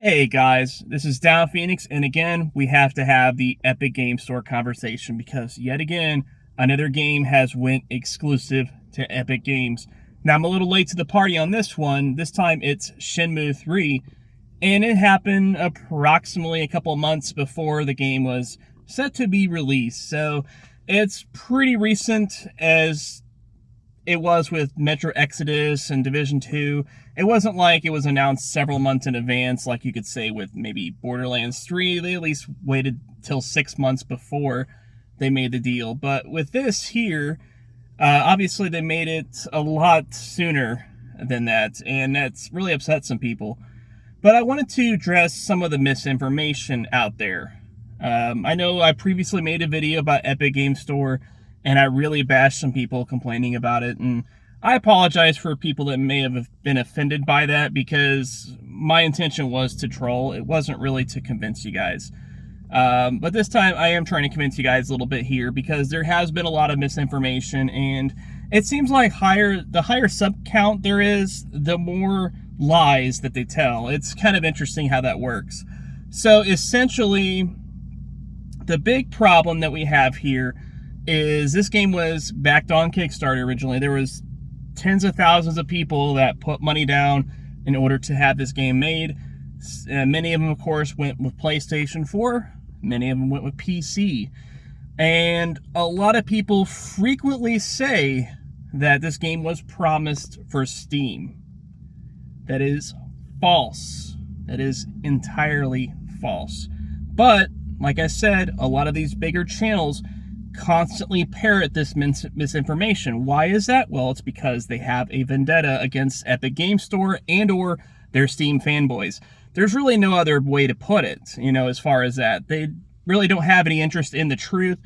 Hey guys, this is Down Phoenix, and again, we have to have the Epic Game Store conversation because yet again, another game has went exclusive to Epic Games. Now, I'm a little late to the party on this one. This time it's Shenmue 3, and it happened approximately a couple months before the game was set to be released. So it's pretty recent as it was with Metro Exodus and Division 2. It wasn't like it was announced several months in advance, like you could say with maybe Borderlands 3. They at least waited till 6 months before they made the deal. But with this here, obviously they made it a lot sooner than that, and that's really upset some people. But I wanted to address some of the misinformation out there. I know I previously made a video about Epic Game Store, and I really bashed some people complaining about it, and I apologize for people that may have been offended by that because my intention was to troll. It wasn't really to convince you guys. But this time I am trying to convince you guys a little bit here because there has been a lot of misinformation, and it seems like the higher sub count there is, the more lies that they tell. It's kind of interesting how that works. So essentially, the big problem that we have here is this game was backed on Kickstarter originally. There was tens of thousands of people that put money down in order to have this game made. Many of them, of course, went with PlayStation 4. Many of them went with PC. And a lot of people frequently say that this game was promised for Steam. That is false. That is entirely false. But, like I said, a lot of these bigger channels constantly parrot this misinformation. Why is that? Well, it's because they have a vendetta against Epic Game Store and or their Steam fanboys. There's really no other way to put it, as far as that. They really don't have any interest in the truth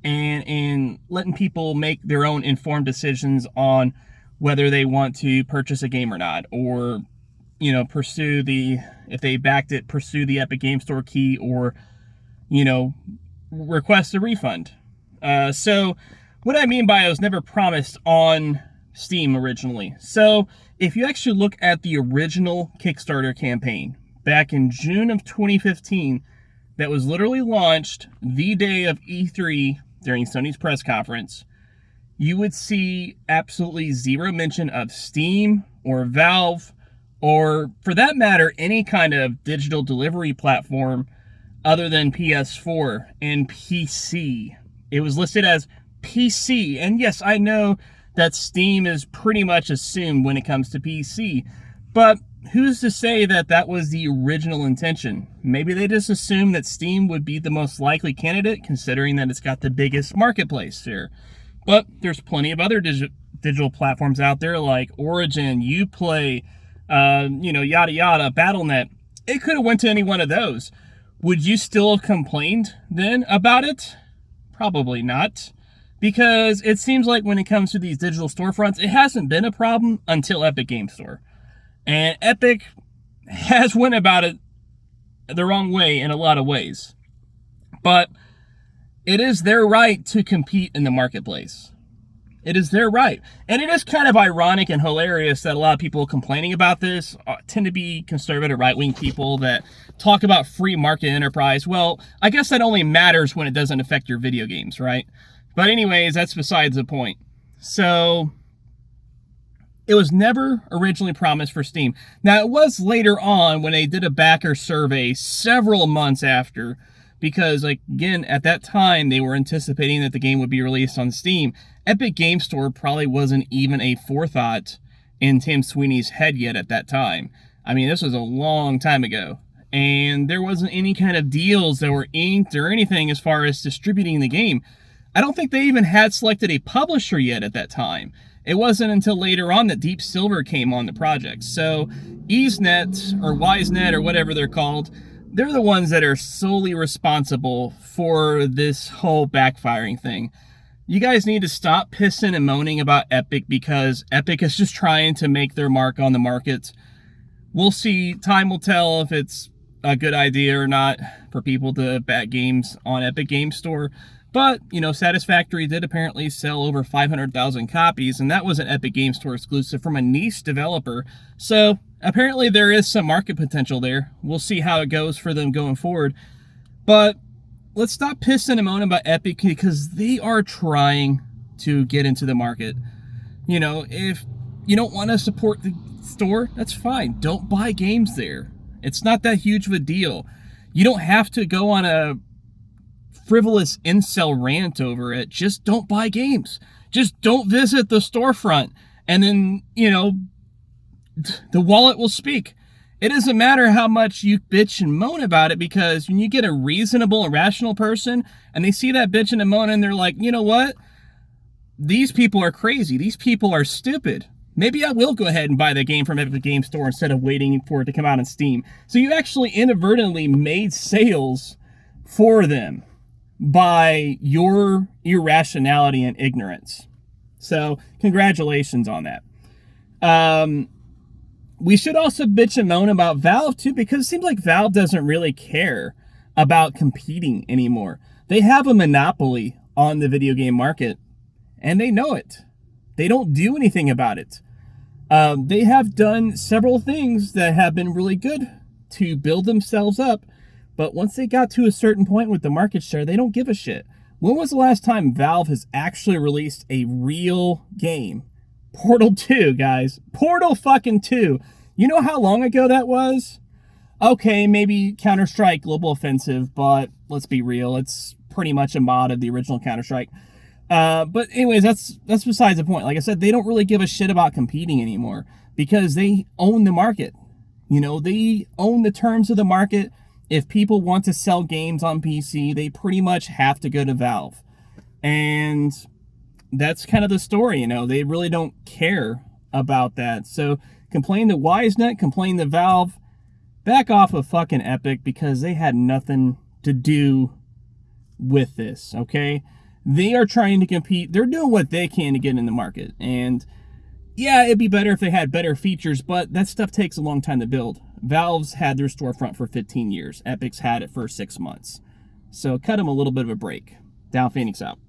and in letting people make their own informed decisions on whether they want to purchase a game or not, or, pursue if they backed it, pursue the Epic Game Store key, or, request a refund. So what I mean by it was never promised on Steam originally. So if you actually look at the original Kickstarter campaign back in June of 2015, that was literally launched the day of E3 during Sony's press conference, you would see absolutely zero mention of Steam or Valve, or for that matter, any kind of digital delivery platform other than PS4 and PC. It was listed as PC, and yes, I know that Steam is pretty much assumed when it comes to PC, but who's to say that that was the original intention? Maybe they just assumed that Steam would be the most likely candidate, considering that it's got the biggest marketplace here. But there's plenty of other digital platforms out there like Origin, Uplay, yada yada, BattleNet. It could have went to any one of those. Would you still have complained then about it? Probably not, because it seems like when it comes to these digital storefronts, it hasn't been a problem until Epic Game Store. And Epic has went about it the wrong way in a lot of ways. But it is their right to compete in the marketplace. It is their right. And it is kind of ironic and hilarious that a lot of people complaining about this tend to be conservative right-wing people that talk about free market enterprise. Well, I guess that only matters when it doesn't affect your video games, right? But anyways, that's besides the point. So it was never originally promised for Steam. Now, it was later on when they did a backer survey several months after, because, again, at that time, they were anticipating that the game would be released on Steam. Epic Game Store probably wasn't even a forethought in Tim Sweeney's head yet at that time. I mean, this was a long time ago, and there wasn't any kind of deals that were inked or anything as far as distributing the game. I don't think they even had selected a publisher yet at that time. It wasn't until later on that Deep Silver came on the project. So EaseNet, or WiseNet, or whatever they're called, they're the ones that are solely responsible for this whole backfiring thing. You guys need to stop pissing and moaning about Epic because Epic is just trying to make their mark on the market. We'll see. Time will tell if it's a good idea or not for people to back games on Epic Game Store. But, Satisfactory did apparently sell over 500,000 copies, and that was an Epic Game Store exclusive from a niche developer. So, apparently there is some market potential there. We'll see how it goes for them going forward. But let's stop pissing and moaning about Epic, because they are trying to get into the market. You know, if you don't want to support the store, that's fine. Don't buy games there. It's not that huge of a deal. You don't have to go on a frivolous incel rant over it. Just don't buy games. Just don't visit the storefront. And then, you know, the wallet will speak. It doesn't matter how much you bitch and moan about it, because when you get a reasonable and rational person and they see that bitching and moaning, they're like, you know what? These people are crazy. These people are stupid. Maybe I will go ahead and buy the game from Epic Game Store instead of waiting for it to come out on Steam. So you actually inadvertently made sales for them by your irrationality and ignorance. So congratulations on that. We should also bitch and moan about Valve too, because it seems like Valve doesn't really care about competing anymore. They have a monopoly on the video game market, and they know it. They don't do anything about it. They have done several things that have been really good to build themselves up, but once they got to a certain point with the market share, they don't give a shit. When was the last time Valve has actually released a real game? Portal 2, guys. Portal fucking 2. You know how long ago that was? Okay, maybe Counter-Strike Global Offensive, but let's be real. It's pretty much a mod of the original Counter-Strike. But anyways, that's besides the point. Like I said, they don't really give a shit about competing anymore because they own the market. You know, they own the terms of the market. If people want to sell games on PC, they pretty much have to go to Valve. And that's kind of the story, you know. They really don't care about that. So complain to Wisenet, complain to Valve, back off of fucking Epic, because they had nothing to do with this, okay? They are trying to compete. They're doing what they can to get in the market. And yeah, it'd be better if they had better features, but that stuff takes a long time to build. Valve's had their storefront for 15 years. Epic's had it for 6 months. So cut them a little bit of a break. Down Phoenix out.